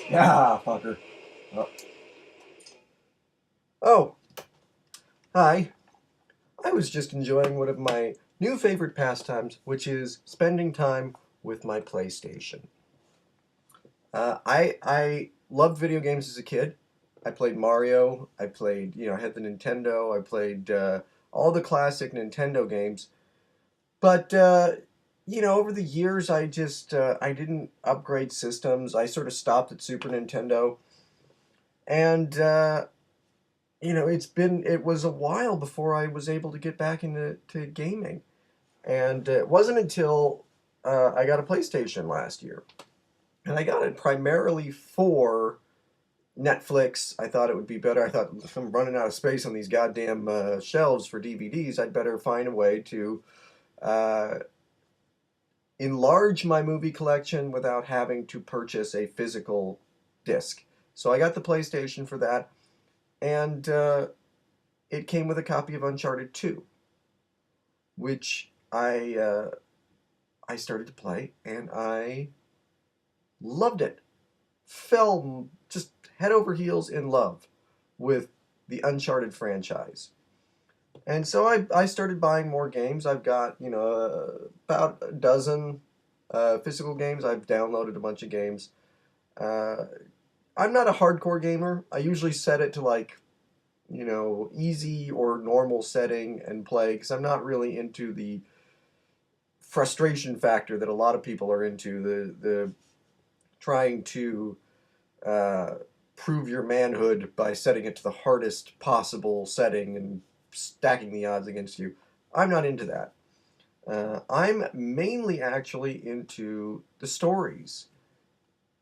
Yeah, fucker. Oh. Oh, hi. I was just enjoying one of my new favorite pastimes, which is spending time with my PlayStation. I loved video games as a kid. I played Mario. I played, I had the Nintendo. I played all the classic Nintendo games. But over the years, I didn't upgrade systems. I sort of stopped at Super Nintendo, and it was a while before I was able to get back into gaming. And it wasn't until I got a PlayStation last year. And I got it primarily for Netflix. I thought it would be better. I thought if I'm running out of space on these goddamn shelves for DVDs, I'd better find a way to uh, enlarge my movie collection without having to purchase a physical disc. So I got the PlayStation for that. And it came with a copy of Uncharted 2, which I started to play and I loved it. Fell just head over heels in love with the Uncharted franchise. And so I started buying more games. I've got, about a dozen physical games. I've downloaded a bunch of games. Uh, I'm not a hardcore gamer. I usually set it to like, easy or normal setting and play because I'm not really into the frustration factor that a lot of people are into. The trying to uh, prove your manhood by setting it to the hardest possible setting and stacking the odds against you. I'm not into that. I'm mainly actually into the stories,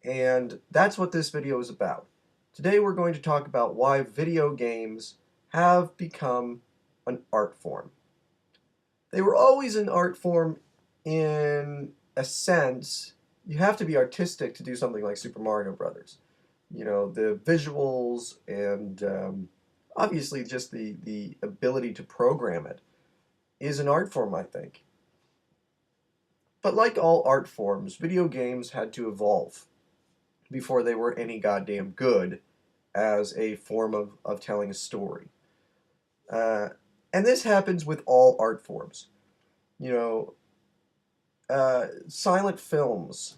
and that's what this video is about. Today we're going to talk about why video games have become an art form. They were always an art form in a sense. You have to be artistic to do something like Super Mario Brothers. The visuals and obviously just the ability to program it is an art form, I think. But like all art forms, video games had to evolve before they were any goddamn good as a form of telling a story. Uh, and this happens with all art forms. You know, Silent films,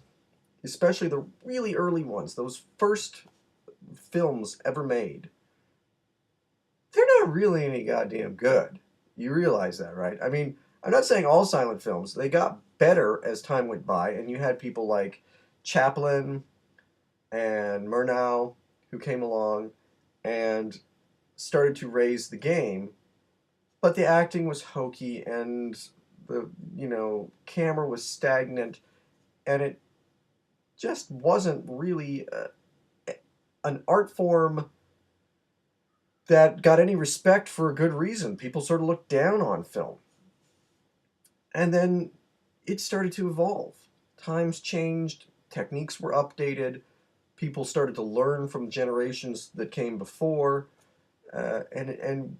especially the really early ones, those first films ever made, they're not really any goddamn good. You realize that, right? I mean, I'm not saying all silent films. They got better as time went by, and you had people like Chaplin and Murnau who came along and started to raise the game, but the acting was hokey and the camera was stagnant, and it just wasn't really an art form that got any respect for a good reason. People sort of looked down on film. And then it started to evolve. Times changed, techniques were updated, people started to learn from generations that came before, and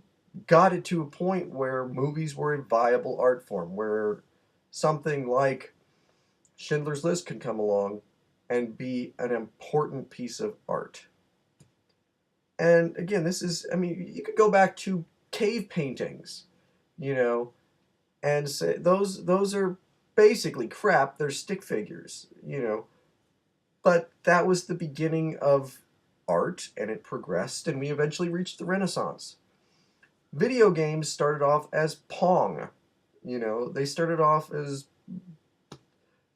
got it to a point where movies were a viable art form, where something like Schindler's List could come along and be an important piece of art. And again, I mean, you could go back to cave paintings, you know, and say those are basically crap. They're stick figures. But that was the beginning of art, and it progressed, and we eventually reached the Renaissance. Video games started off as Pong. They started off as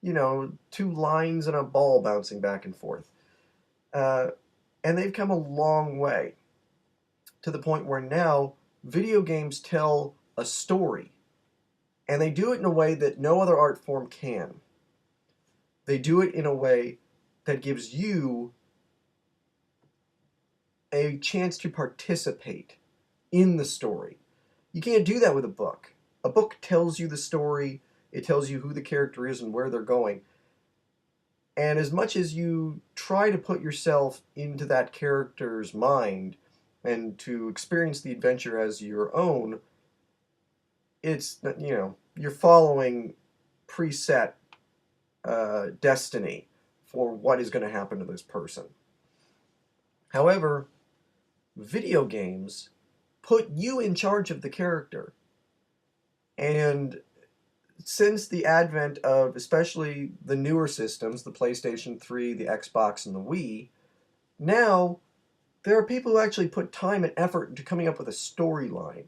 two lines and a ball bouncing back and forth, uh, and they've come a long way to the point where now video games tell a story, and they do it in a way that no other art form can. They do it in a way that gives you a chance to participate in the story. You can't do that with a book. A book tells you the story, it tells you who the character is and where they're going. And as much as you try to put yourself into that character's mind and to experience the adventure as your own, you're following preset destiny for what is going to happen to this person. However, video games put you in charge of the character. And since the advent of especially the newer systems, the PlayStation 3, the Xbox, and the Wii, now there are people who actually put time and effort into coming up with a storyline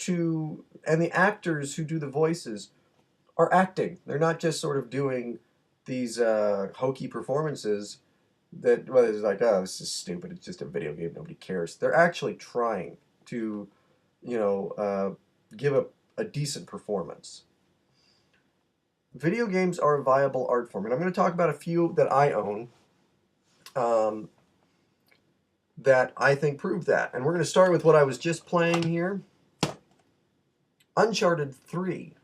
and the actors who do the voices are acting. They're not just sort of doing these hokey performances that, well, it's like, oh, this is stupid. It's just a video game. Nobody cares. They're actually trying to, give a decent performance. Video games are a viable art form, and I'm going to talk about a few that I own that I think prove that. And we're going to start with what I was just playing here. Uncharted 3.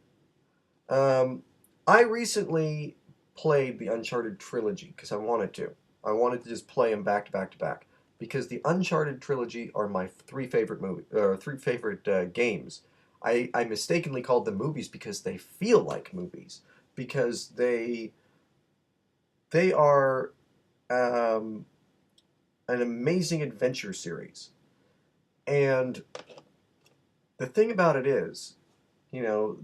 I recently played the Uncharted trilogy because I wanted to. I wanted to just play them back to back to back because the Uncharted trilogy are my three favorite games. I mistakenly called them movies because they feel like movies, because they are an amazing adventure series. And the thing about it is, the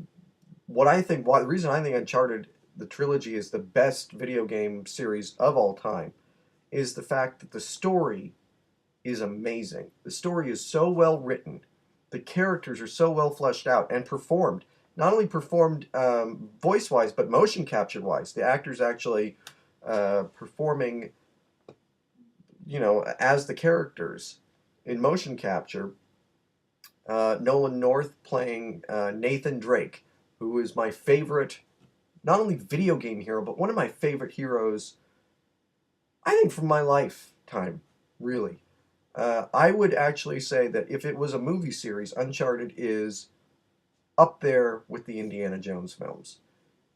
reason I think Uncharted, the trilogy, is the best video game series of all time is the fact that the story is amazing. The story is so well written. The characters are so well fleshed out and performed. Not only performed voice-wise, but motion capture-wise. The actors actually performing, as the characters in motion capture. Nolan North playing Nathan Drake, who is my favorite, not only video game hero, but one of my favorite heroes, I think, from my lifetime, really. I would actually say that if it was a movie series, Uncharted is up there with the Indiana Jones films.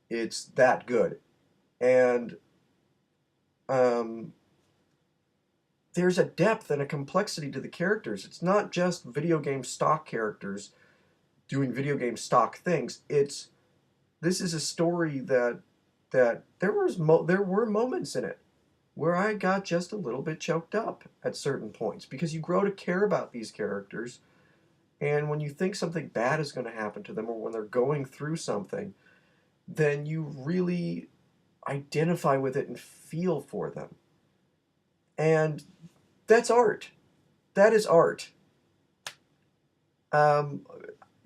It's that good. And there's a depth and a complexity to the characters. It's not just video game stock characters doing video game stock things. This is a story that there were moments in it where I got just a little bit choked up at certain points because you grow to care about these characters, and when you think something bad is going to happen to them or when they're going through something, then you really identify with it and feel for them. And that's art. That is art. I'm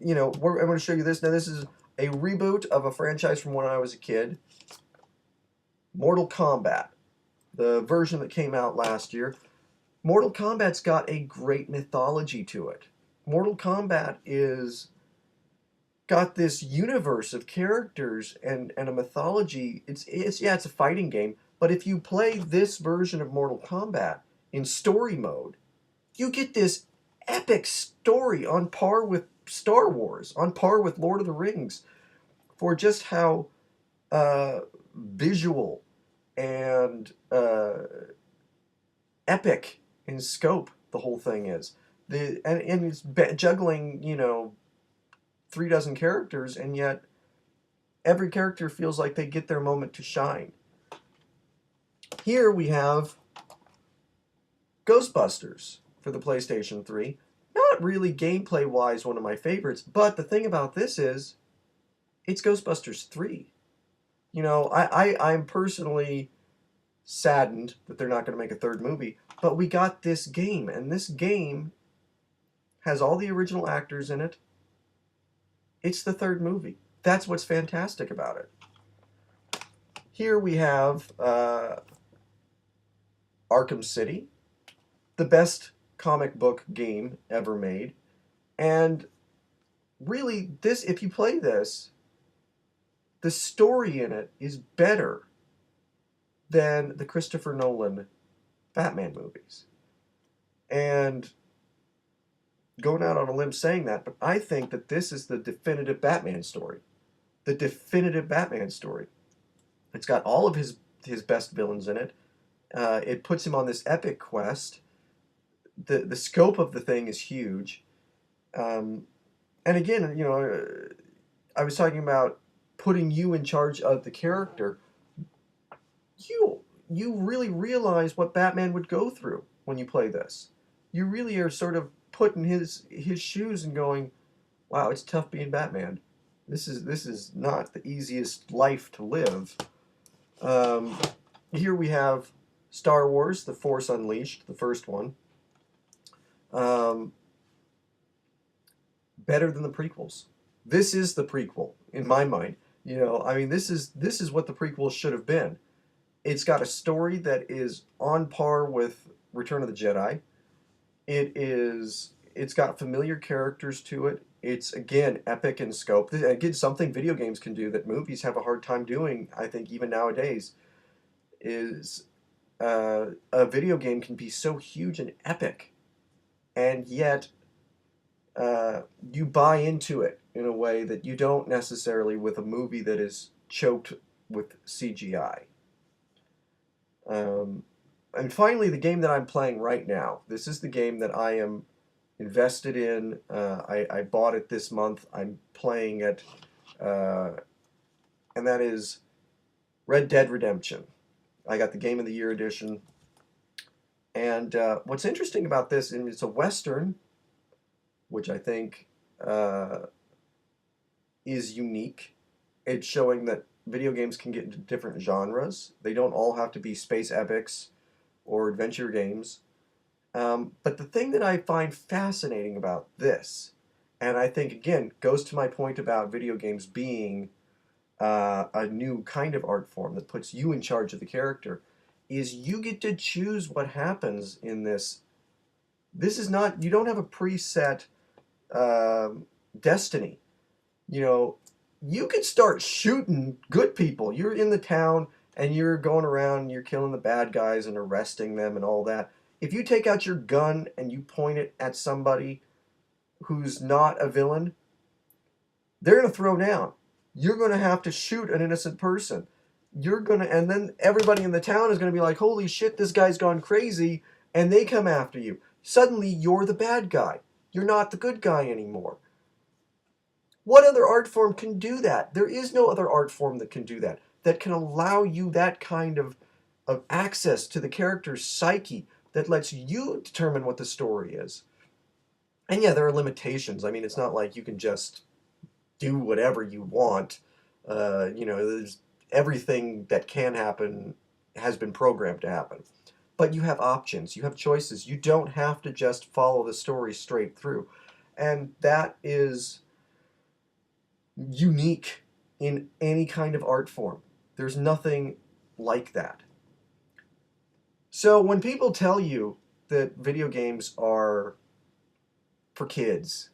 going to show you this. Now, this is a reboot of a franchise from when I was a kid. Mortal Kombat, the version that came out last year. Mortal Kombat's got a great mythology to it. Mortal Kombat is got this universe of characters and a mythology. It's a fighting game, but if you play this version of Mortal Kombat in story mode, you get this epic story on par with Star Wars, on par with Lord of the Rings, for just how visual and epic in scope the whole thing is. And it's juggling, 36 characters, and yet every character feels like they get their moment to shine. Here we have Ghostbusters for the PlayStation 3. Not really gameplay-wise one of my favorites, but the thing about this is, it's Ghostbusters 3. I'm personally saddened that they're not going to make a third movie, but we got this game, and this game has all the original actors in it. It's the third movie. That's what's fantastic about it. Here we have Arkham City, the best comic book game ever made. And really, if you play this, the story in it is better than the Christopher Nolan Batman movies. And going out on a limb saying that, but I think that this is the definitive Batman story. The definitive Batman story. It's got all of his best villains in it. It puts him on this epic quest. The scope of the thing is huge. And again, I was talking about putting you in charge of the character. You really realize what Batman would go through when you play this. You really are sort of put in his shoes and going, wow, it's tough being Batman. This is not the easiest life to live. Um, Here we have Star Wars: The Force Unleashed, the first one. Um, Better than the prequels. This is the prequel in my mind. I mean, this is what the prequel should have been. It's got a story that is on par with Return of the Jedi. It's got familiar characters to it. It's again epic in scope. Again, something video games can do that movies have a hard time doing, I think, even nowadays, is a video game can be so huge and epic, and yet you buy into it in a way that you don't necessarily with a movie that is choked with CGI. And finally, the game that I'm playing right now. This is the game that I am invested in. I bought it this month. I'm playing it, and that is Red Dead Redemption. I got the Game of the Year edition. And what's interesting about this, and it's a Western, which I think is unique. It's showing that video games can get into different genres. They don't all have to be space epics or adventure games. But the thing that I find fascinating about this, and I think, again, goes to my point about video games being a new kind of art form that puts you in charge of the character, is you get to choose what happens in this. This is not, you don't have a preset destiny. You could start shooting good people. You're in the town and you're going around and you're killing the bad guys and arresting them and all that. If you take out your gun and you point it at somebody who's not a villain, they're going to throw down. You're going to have to shoot an innocent person. And then everybody in the town is going to be like, holy shit, this guy's gone crazy, and they come after you. Suddenly, you're the bad guy. You're not the good guy anymore. What other art form can do that? There is no other art form that can do that can allow you that kind of access to the character's psyche that lets you determine what the story is. And yeah, there are limitations. I mean, it's not like you can just do whatever you want. There's everything that can happen has been programmed to happen. But you have options, you have choices. You don't have to just follow the story straight through. And that is unique in any kind of art form. There's nothing like that. So when people tell you that video games are for kids,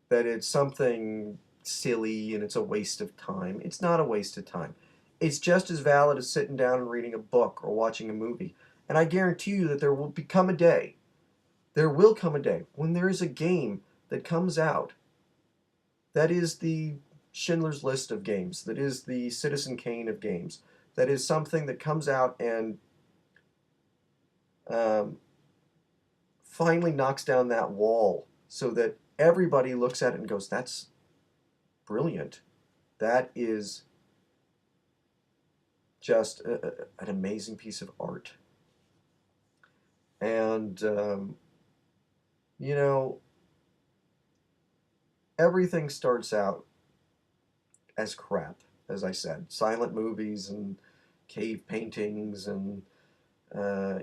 that it's something silly and it's a waste of time, it's not a waste of time. It's just as valid as sitting down and reading a book or watching a movie. And I guarantee you that there will come a day when there is a game that comes out that is the Schindler's List of games, that is the Citizen Kane of games, that is something that comes out and finally knocks down that wall so that everybody looks at it and goes, that's brilliant. That is just an amazing piece of art. And, everything starts out as crap, as I said. Silent movies and cave paintings and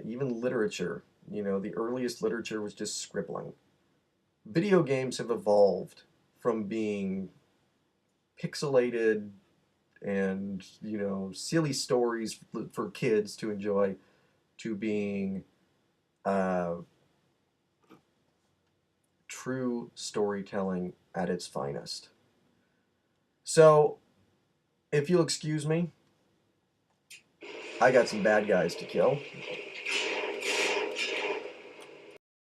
even literature. The earliest literature was just scribbling. Video games have evolved from being pixelated and, silly stories for kids to enjoy to being true storytelling at its finest. So, if you'll excuse me, I got some bad guys to kill.